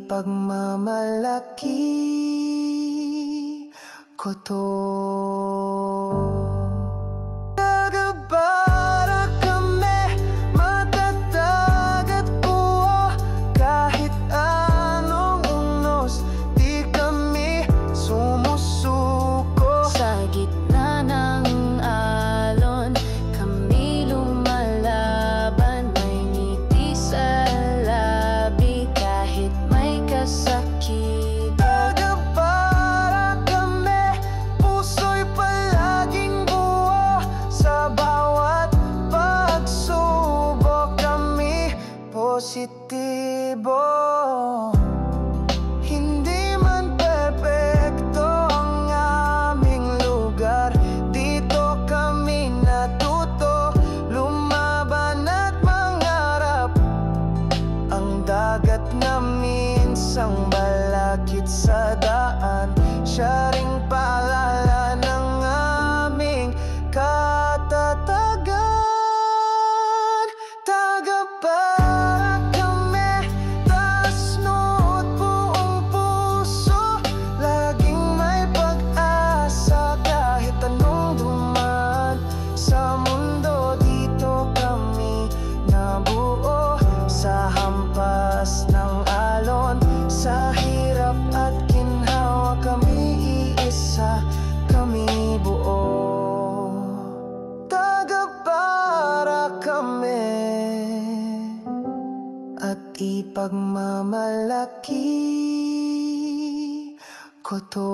ipagmamalaki ko to. Para kami matatag at buo, kahit anong unos, di kami sumusuko. Sa gitna ng alon, kami lumalaban. May ngiti sa labi kahit may kasakit. Para kami, puso'y palaging buo. Sa bawat pagsubok kami positibo. Hindi man perpekto ang aming lugar, dito kami natuto lumaban at mangarap. Ang dagat na minsang balakid sa daan, siya ring paalala ng aming katatagan. Para kami, taas no't buong puso, laging may pag-asa kahit anong dumaan sa mundo. Dito kami nabuo sa hampas ng alon, sa hirap at ginhawa kami iisa, kami buo. Para kami at ipagmamalaki ko to.